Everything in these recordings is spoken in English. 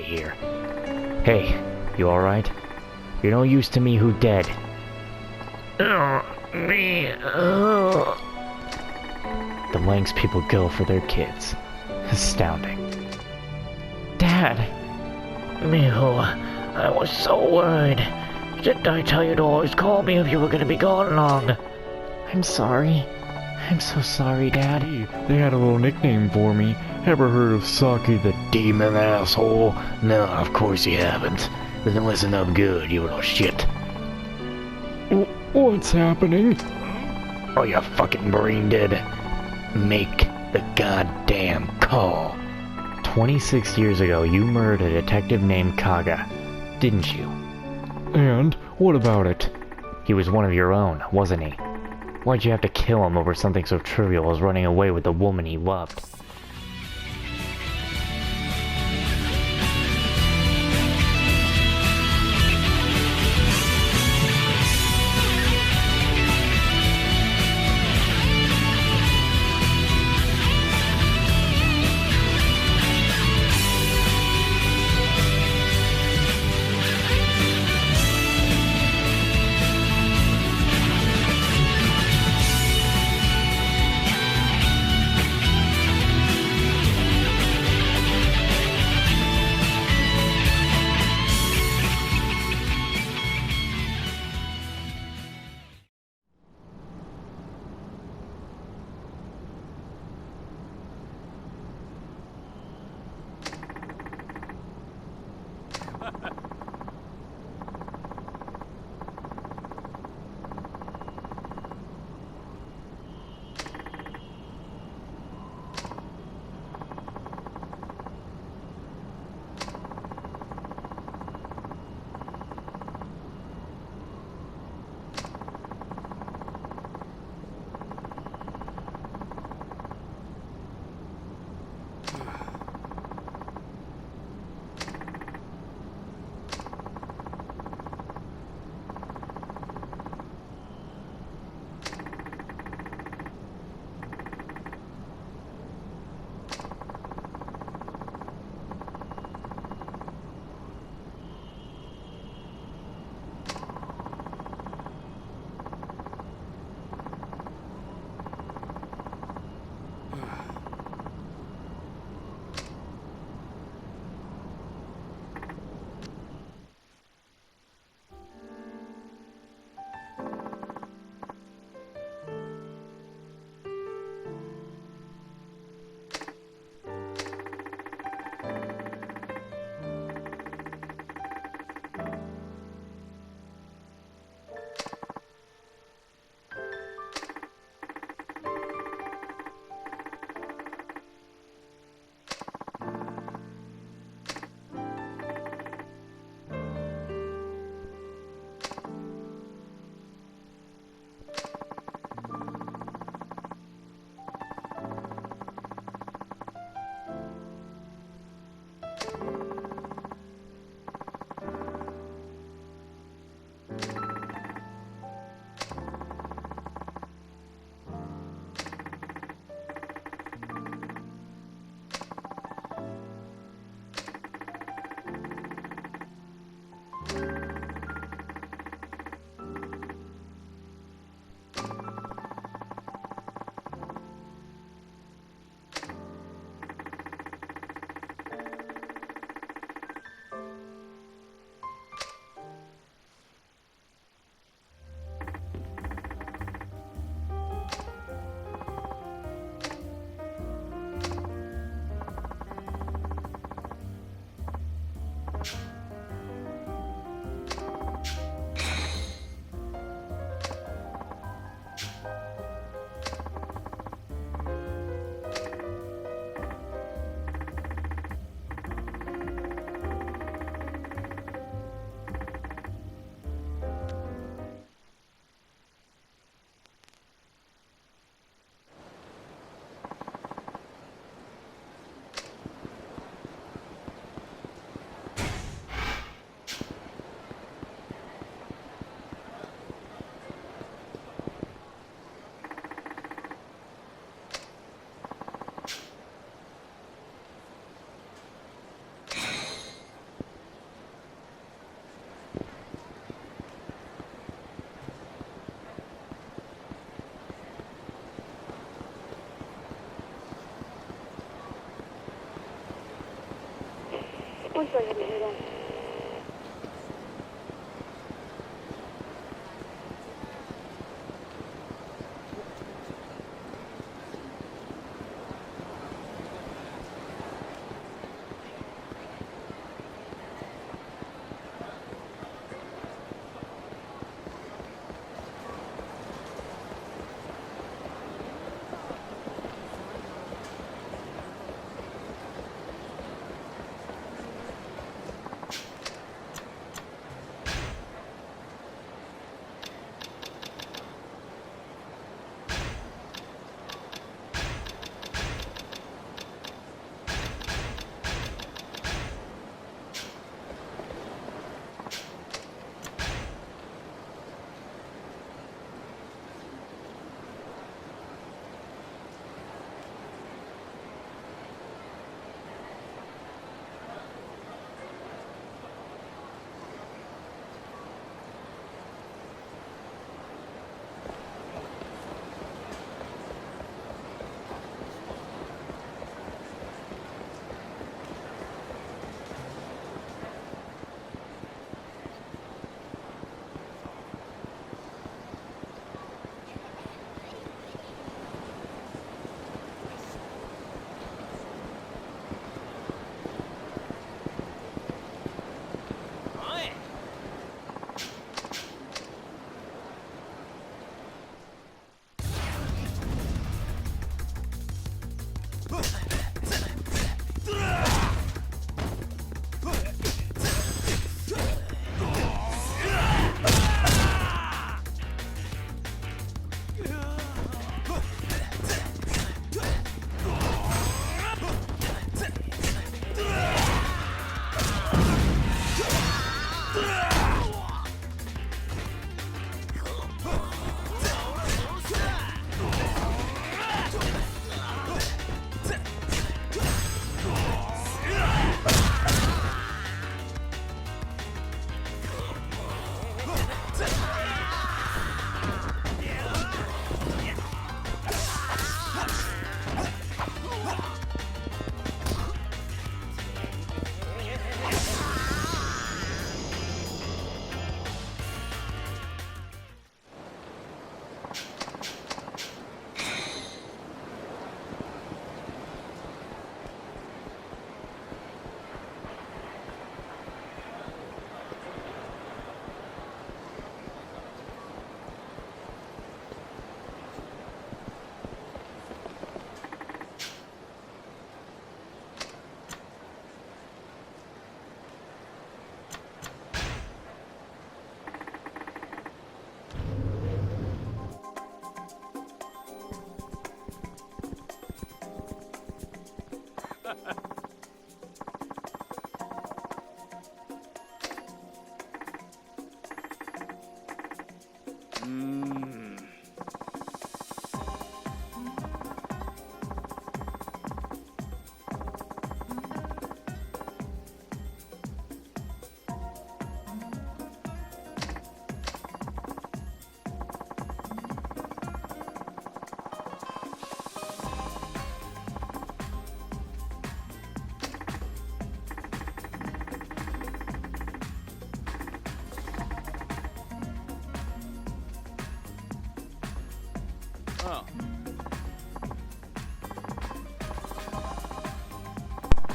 of here. Hey, you alright? You're no use to me who dead. Oh, me, The lengths people go for their kids. Astounding. Dad! Mijo, I was so worried. Didn't I tell you to always call me if you were gonna be gone long? I'm sorry. I'm so sorry, Dad. They had a little nickname for me. Ever heard of Saki the Demon Asshole? No, of course you haven't. Then listen up good, you little shit. What's happening? Are you fucking brain dead? Make the goddamn call. 26 years ago, you murdered a detective named Kaga, didn't you? And what about it? He was one of your own, wasn't he? Why'd you have to kill him over something so trivial as running away with the woman he loved?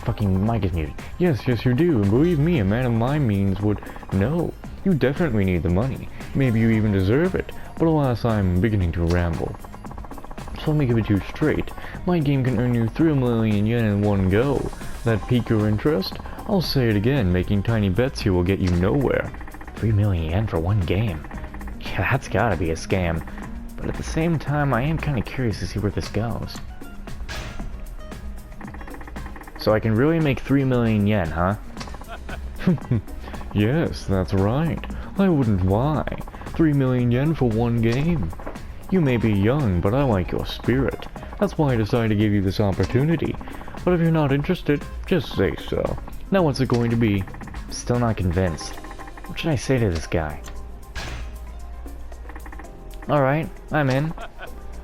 Fucking mic is muted. Yes, yes you do, and believe me, a man of my means would... No, you definitely need the money. Maybe you even deserve it, but alas, I'm beginning to ramble. So let me give it to you straight. My game can earn you 3 million yen in one go. That pique your interest? I'll say it again, making tiny bets here will get you nowhere. 3 million yen for one game? Yeah, that's gotta be a scam. But at the same time, I am kinda curious to see where this goes. So I can really make 3 million yen, huh? Yes, that's right. I wouldn't lie. 3 million yen for one game. You may be young, but I like your spirit. That's why I decided to give you this opportunity. But if you're not interested, just say so. Now what's it going to be? Still not convinced. What should I say to this guy? Alright, I'm in.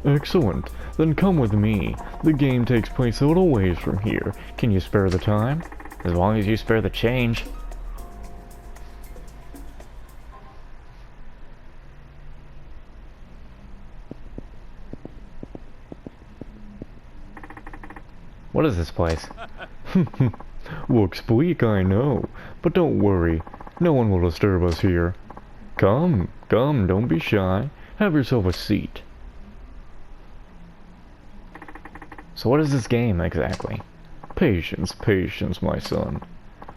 Excellent. Then come with me. The game takes place a little ways from here. Can you spare the time? As long as you spare the change. What is this place? Looks bleak, I know, but don't worry. No one will disturb us here. Come, come, don't be shy. Have yourself a seat. So what is this game exactly? Patience, patience, my son.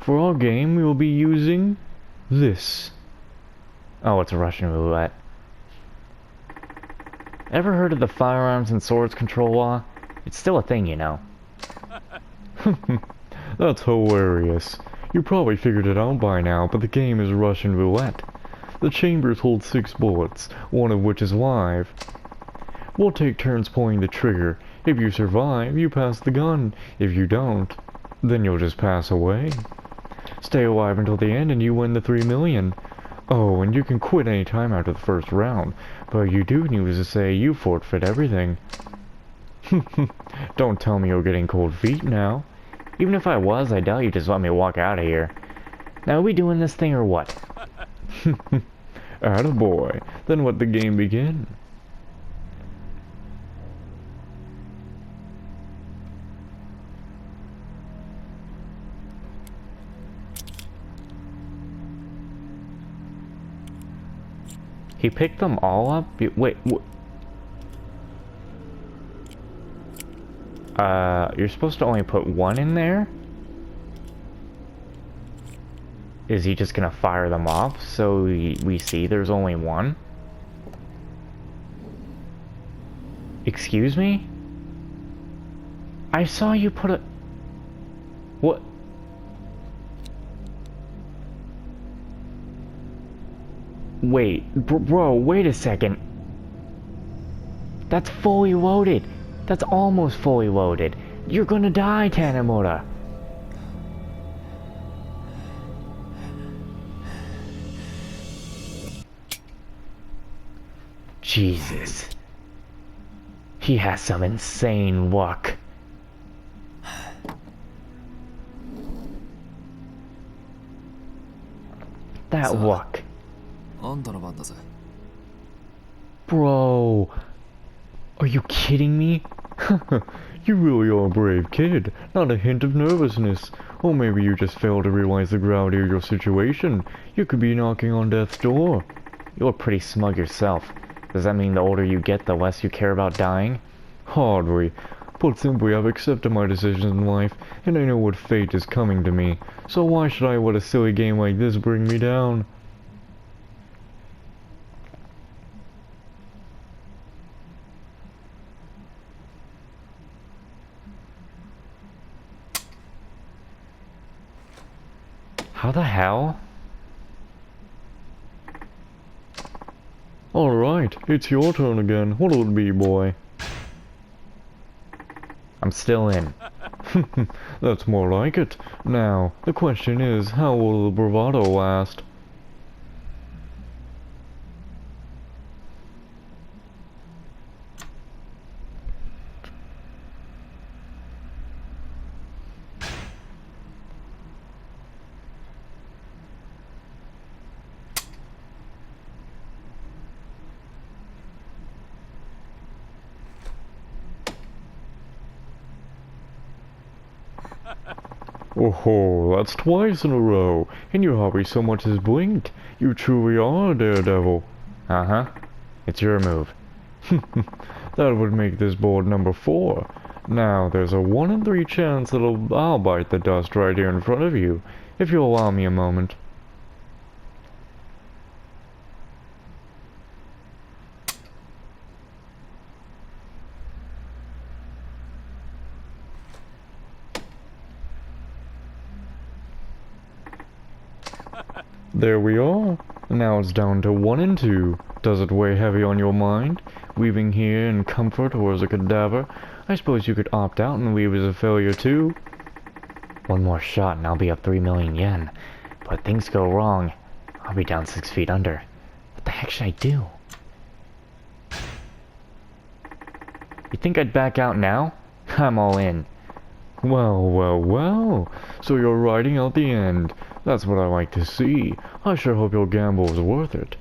For our game, we will be using this. Oh, it's a Russian roulette. Ever heard of the firearms and swords control law? It's still a thing, you know. That's hilarious. You probably figured it out by now, but the game is Russian roulette. The chambers hold 6 bullets, one of which is live. We'll take turns pulling the trigger. If you survive, you pass the gun. If you don't, then you'll just pass away. Stay alive until the end and you win the 3 million. Oh, and you can quit any time after the first round, but you do need to say you forfeit everything. Don't tell me you're getting cold feet now. Even if I was, I doubt you'd just let me walk out of here. Now, are we doing this thing or what? Attaboy. Then let the game begin. He picked them all up? Wait, you're supposed to only put one in there? Is he just gonna fire them off so we see there's only one? Excuse me? I saw you put a... What? Wait, bro, wait a second. That's fully loaded. That's almost fully loaded. You're gonna die, Tanemura. Jesus. He has some insane luck. That luck. Bro. Are you kidding me? You really are a brave kid. Not a hint of nervousness. Or maybe you just fail to realize the gravity of your situation. You could be knocking on death's door. You're pretty smug yourself. Does that mean the older you get, the less you care about dying? Hardly. Put simply, I've accepted my decisions in life, and I know what fate is coming to me. So why should I let a silly game like this bring me down? How the hell? Alright, it's your turn again. What'll it be, boy? I'm still in. That's more like it. Now, the question is, how will the bravado last? Oh, that's twice in a row, and you hardly so much as blinked. You truly are a daredevil. Uh-huh. It's your move. That would make this board number 4. Now, there's a 1 in 3 chance that I'll bite the dust right here in front of you, if you'll allow me a moment. There we are. Now it's down to 1 and 2. Does it weigh heavy on your mind? Leaving here in comfort or as a cadaver? I suppose you could opt out and leave as a failure too. One more shot and I'll be up 3 million yen. But things go wrong. I'll be down 6 feet under. What the heck should I do? You think I'd back out now? I'm all in. Well, well, well. So you're writing out the end. That's what I like to see. I sure hope your gamble was worth it.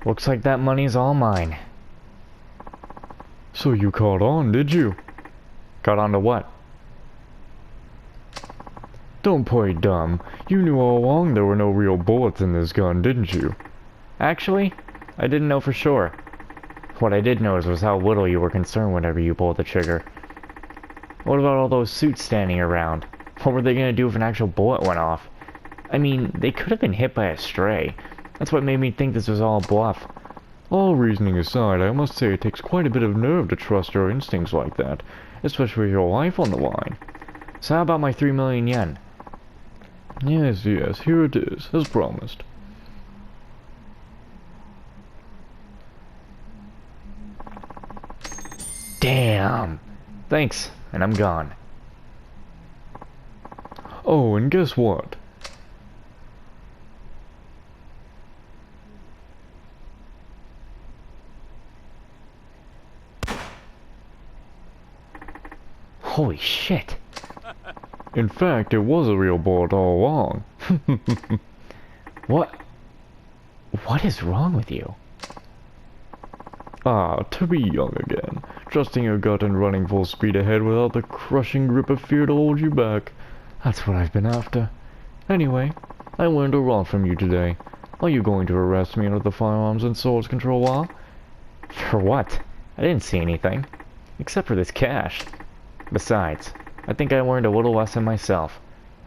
Looks like that money's all mine. So you caught on, did you? Got on to what? Don't play dumb. You knew all along there were no real bullets in this gun, didn't you? Actually, I didn't know for sure. What I did know was how little you were concerned whenever you pulled the trigger. What about all those suits standing around? What were they gonna do if an actual bullet went off? I mean, they could have been hit by a stray. That's what made me think this was all a bluff. All reasoning aside, I must say it takes quite a bit of nerve to trust your instincts like that, especially with your life on the line. So how about my 3 million yen? Yes, yes, here it is, as promised. Damn! Thanks, and I'm gone. Oh, and guess what? Holy shit! In fact, it was a real bullet all along. What? What is wrong with you? Ah, to be young again, trusting your gut and running full speed ahead without the crushing grip of fear to hold you back. That's what I've been after. Anyway, I learned a lot from you today. Are you going to arrest me under the firearms and swords control law? For what? I didn't see anything. Except for this cash. Besides, I think I learned a little lesson myself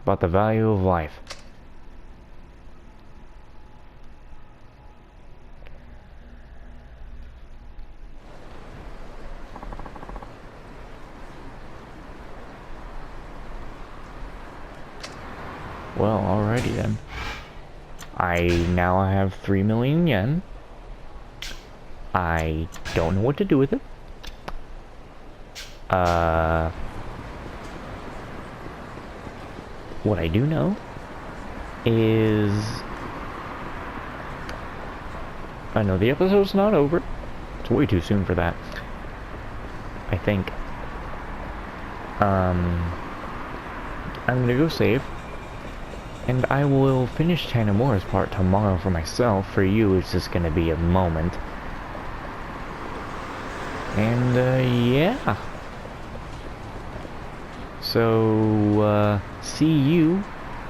about the value of life. Well, alrighty then. I now have 3 million yen. I don't know what to do with it. What I do know is I know the episode's not over. It's way too soon for that. I think. I'm gonna go save. And I will finish Tanamura's part tomorrow for myself. For you, it's just gonna be a moment. And, yeah. So, see you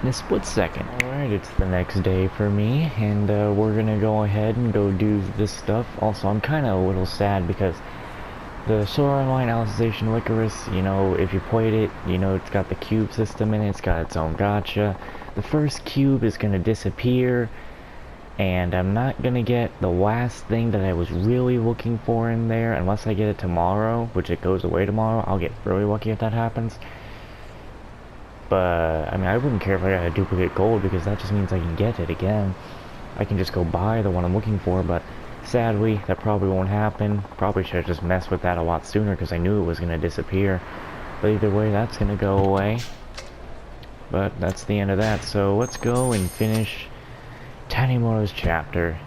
in a split second. Alright, it's the next day for me, and, we're gonna go ahead and go do this stuff. Also, I'm kinda a little sad because the Sword Online Alicization Licorice, you know, if you played it, you know, it's got the cube system in it, it's got its own gacha. The first cube is gonna disappear, and I'm not gonna get the last thing that I was really looking for in there unless I get it tomorrow, which it goes away tomorrow. I'll get really lucky if that happens. But, I mean, I wouldn't care if I got a duplicate gold because that just means I can get it again. I can just go buy the one I'm looking for, but sadly, that probably won't happen. Probably should have just messed with that a lot sooner because I knew it was gonna disappear. But either way, that's gonna go away. But that's the end of that, so let's go and finish Tanimura's chapter.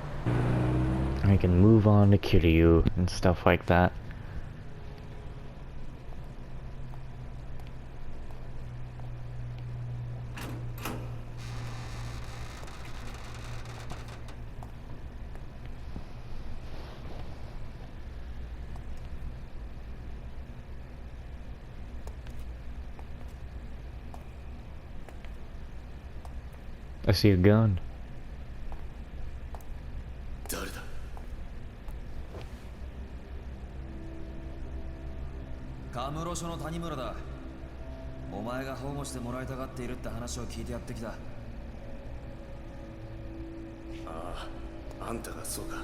I can move on to Kiryu and stuff like that. I see a gun. 誰だカムロ署の谷村だ。お前が保護してもらいたがっているって話を聞いてやってきた。ああ、あんたがそうか。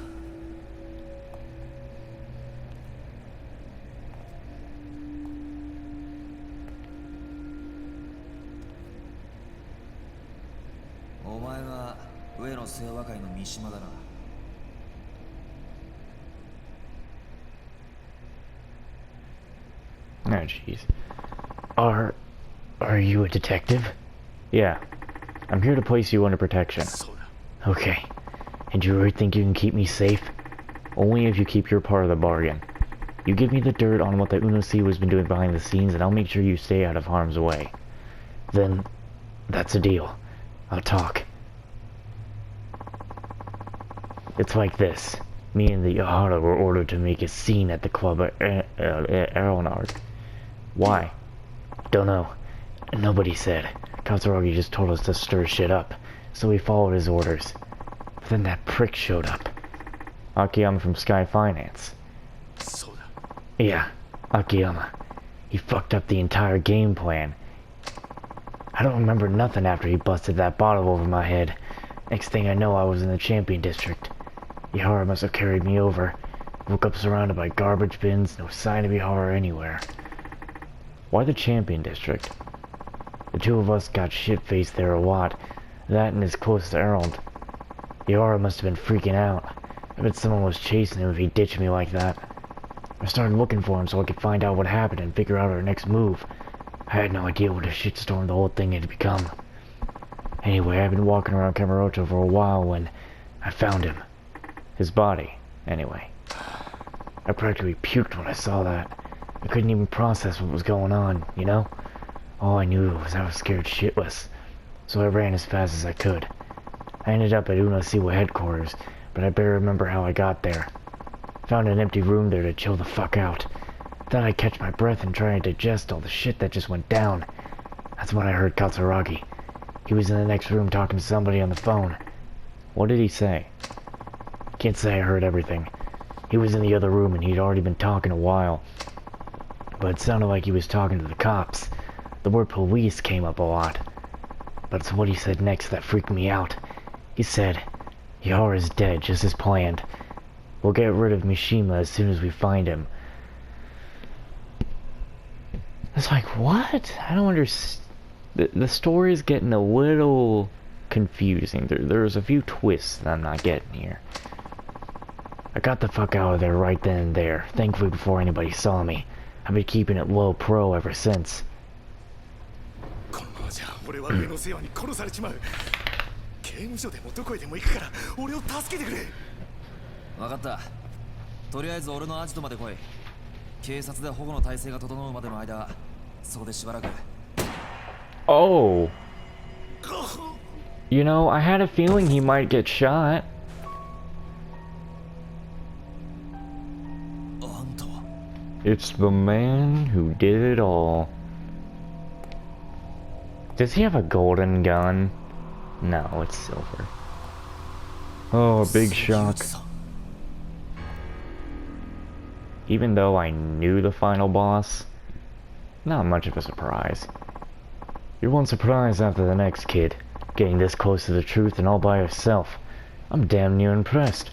お前が上の清和会の三島だな。Oh, jeez. Are you a detective? Yeah. I'm here to place you under protection. Okay. And you really think you can keep me safe? Only if you keep your part of the bargain. You give me the dirt on what the Uno-Siwa's been doing behind the scenes, and I'll make sure you stay out of harm's way. Then, that's a deal. I'll talk. It's like this. Me and the Yahara were ordered to make a scene at the club at Aronard. Why? Don't know. Nobody said. Katsuragi just told us to stir shit up, so we followed his orders. But then that prick showed up. Akiyama from Sky Finance. Yeah, Akiyama. He fucked up the entire game plan. I don't remember nothing after he busted that bottle over my head. Next thing I know, I was in the Champion District. Ihara must have carried me over. Woke up surrounded by garbage bins, no sign of Ihara anywhere. Why the Champion District? The two of us got shit-faced there a lot. That and his close to Errol. Ihara must have been freaking out. I bet someone was chasing him if he ditched me like that. I started looking for him so I could find out what happened and figure out our next move. I had no idea what a shitstorm the whole thing had become. Anyway, I've been walking around Kamurocho for a while when I found him. His body, anyway. I practically puked when I saw that. I couldn't even process what was going on, you know? All I knew was I was scared shitless, so I ran as fast as I could. I ended up at Uno-Siwa headquarters, but I barely remember how I got there. Found an empty room there to chill the fuck out. Thought I'd catch my breath and try and digest all the shit that just went down. That's when I heard Katsuragi. He was in the next room talking to somebody on the phone. What did he say? Can't say I heard everything. He was in the other room and he'd already been talking a while. But it sounded like he was talking to the cops. The word police came up a lot. But it's what he said next that freaked me out. He said, Yahara's dead, just as planned. We'll get rid of Mishima as soon as we find him. It's like, what? I don't understand. The story is getting a little confusing. There's a few twists that I'm not getting here. I got the fuck out of there right then and there, thankfully before anybody saw me. I've been keeping it low pro ever since. このままじゃ俺は上の世話に殺されちまう。刑務所でもどこへでも行くから俺を助けてくれ。分かった。とりあえず俺のアジトまで来い。警察で保護の体制が整うまでの間、そこでしばらく。Oh. You know, I had a feeling he might get shot. あんたは It's the man who did it all. Does he have a golden gun? No, it's silver. Oh, big shock. Even though I knew the final boss, not much of a surprise. You're one surprise after the next, kid. Getting this close to the truth and all by yourself. I'm damn near impressed.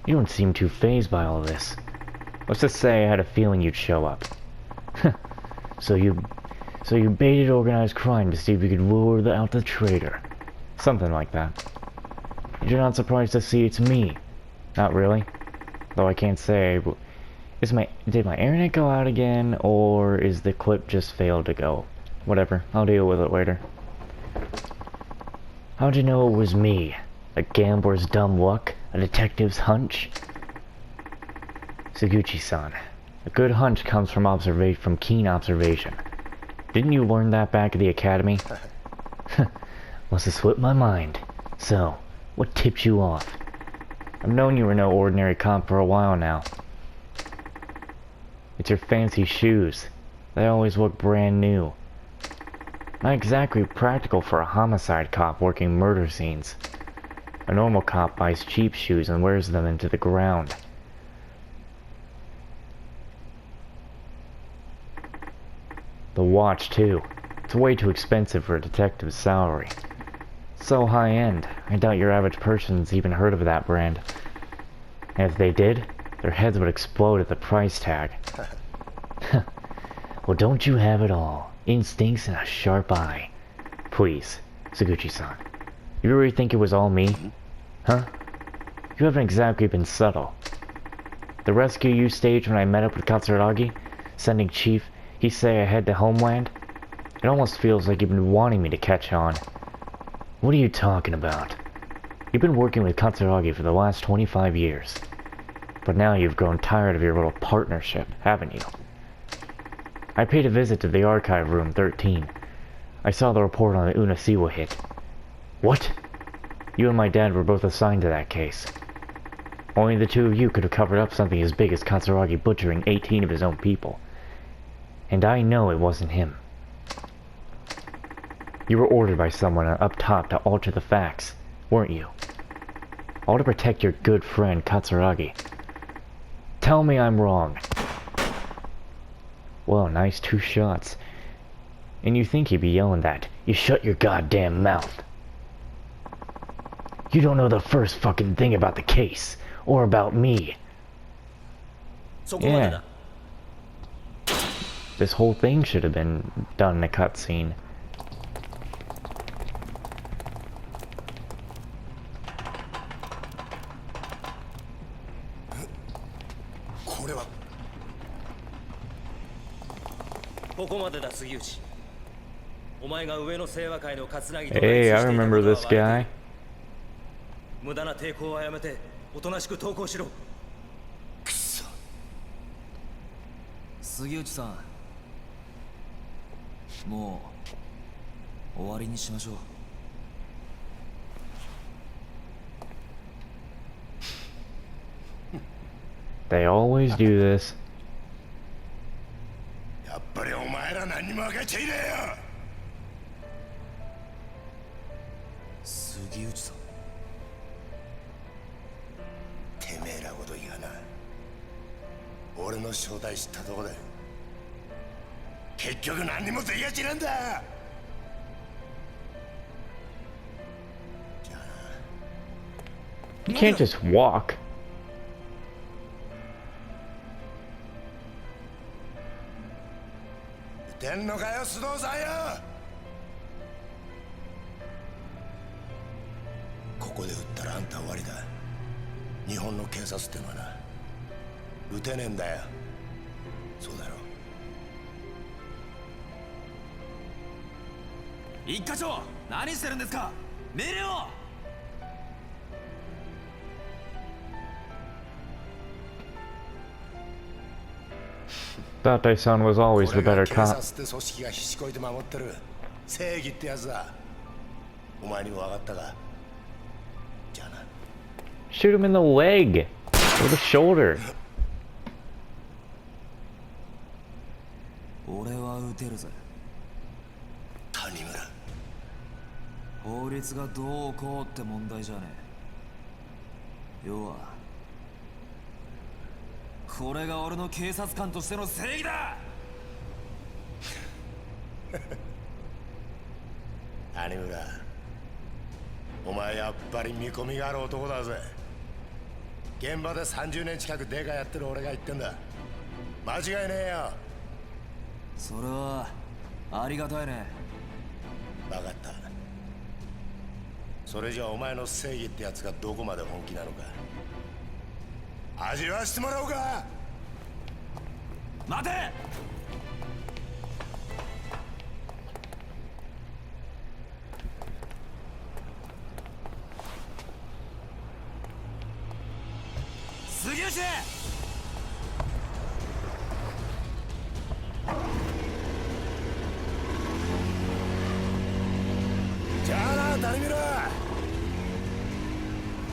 You don't seem too fazed by all this. Let's just say I had a feeling you'd show up. So you baited organized crime to see if you could lure out the traitor. Something like that. You're not surprised to see it's me. Not really. Though I can't say... Did my internet go out again, or is the clip just failed to go? Whatever, I'll deal with it later. How'd you know it was me? A gambler's dumb luck? A detective's hunch? Suguchi-san, a good hunch comes from keen observation. Didn't you learn that back at the academy? Must have slipped my mind. So, what tipped you off? I've known you were no ordinary cop for a while now. It's your fancy shoes. They always look brand new. Not exactly practical for a homicide cop working murder scenes. A normal cop buys cheap shoes and wears them into the ground. The watch, too. It's way too expensive for a detective's salary. So high-end, I doubt your average person's even heard of that brand. And if they did, their heads would explode at the price tag. Well, don't you have it all? Instincts and a sharp eye. Please, Suguchi-san, You really think it was all me? Huh? You haven't exactly been subtle. The rescue you staged when I met up with Katsuragi, sending Chief, he say I head to Homeland? It almost feels like you've been wanting me to catch on. What are you talking about? You've been working with Katsuragi for the last 25 years. But now you've grown tired of your little partnership, haven't you? I paid a visit to the archive room 13. I saw the report on the Unasiwa hit. What? You and my dad were both assigned to that case. Only the two of you could have covered up something as big as Katsuragi butchering 18 of his own people. And I know it wasn't him. You were ordered by someone up top to alter the facts, weren't you? All to protect your good friend Katsuragi. Tell me I'm wrong. Well, nice 2 shots. And you think you'd be yelling that. You shut your goddamn mouth. You don't know the first fucking thing about the case. Or about me. Yeah. This whole thing should have been done in a cutscene. Hey, I remember this guy. 無駄な抵抗はやめておとなしく投降しろ。くそ。杉内さん、もう終わりにしましょう。They always do this. やっぱりお前ら何も分かっちゃいねえよ。杉内さん。てめえらごときがな、俺の正体知ったとこで結局何にもできやしなんだ。じゃあ You can't just walk. 撃てんのかよ、須藤さんよ。ここで撃ったらあんた終わりだ。日本の警察ってのはな、撃てねえんだよ。そうだろ。一課長、何してるんですか。命令を。Thought thy son was always the better 警 cop. 察って組織がひしこいて守ってる正義ってやつだ。お前にも分かったか。じゃあな。Shoot him in the leg or the shoulder. 俺は撃てるぜ。谷村。法律がどうこうって問題じゃねえ。要はこれが俺の警察官としての正義だ。谷村、お前やっぱり見込みがある男だぜ。現場で30年近くデカやってる俺が言ってんだ。間違いねえよ。それはありがたいね。分かった。それじゃあお前の正義ってやつがどこまで本気なのか味わしてもらおうか。待て。杉内。じゃあな、谷村。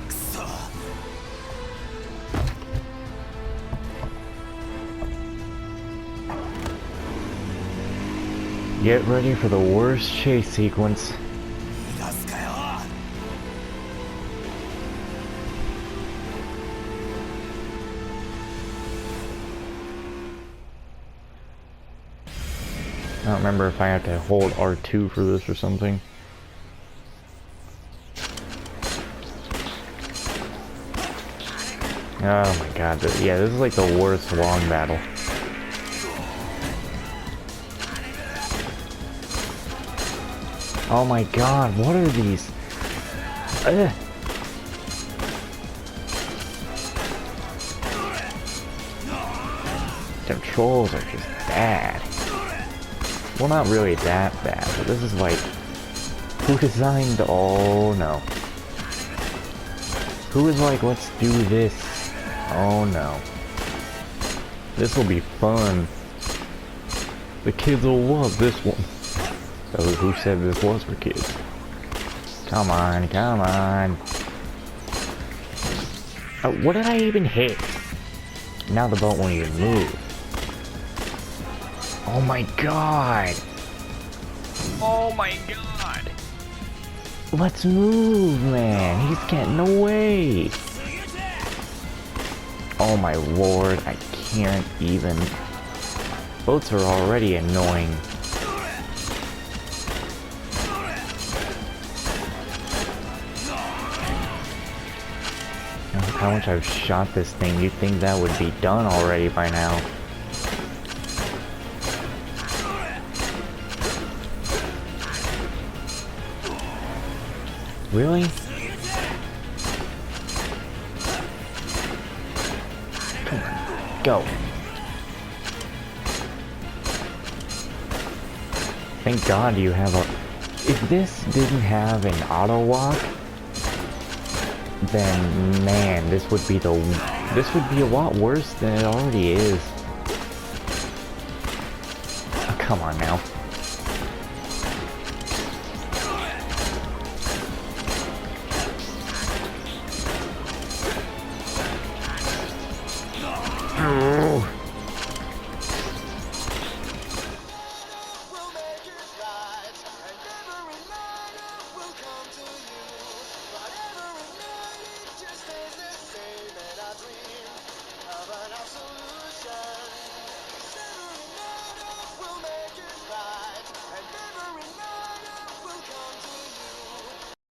くそ。Get ready for the worst chase sequence. 逃がすかよ。I don't remember if I have to hold R2 for this or something. Oh my god, yeah, this is like the worst long battle. Oh my god, what are these? Controls are just bad. Well, not really that bad, but this is like... Who designed... Oh, no. Who was like, let's do this? Oh, no. This will be fun. The kids will love this one. So who said this was for kids? Come on, come on. Oh, what did I even hit? Now the boat won't even move. Oh my god. Oh my god. Let's move, man. He's getting away. Oh my lord, I can't even. Boats are already annoying. How much I've shot this thing, you'd think that would be done already by now. Really? Come on, go. Thank God you have a... If this didn't have an auto walk, then man, this would be a lot worse than it already is. Oh, come on now.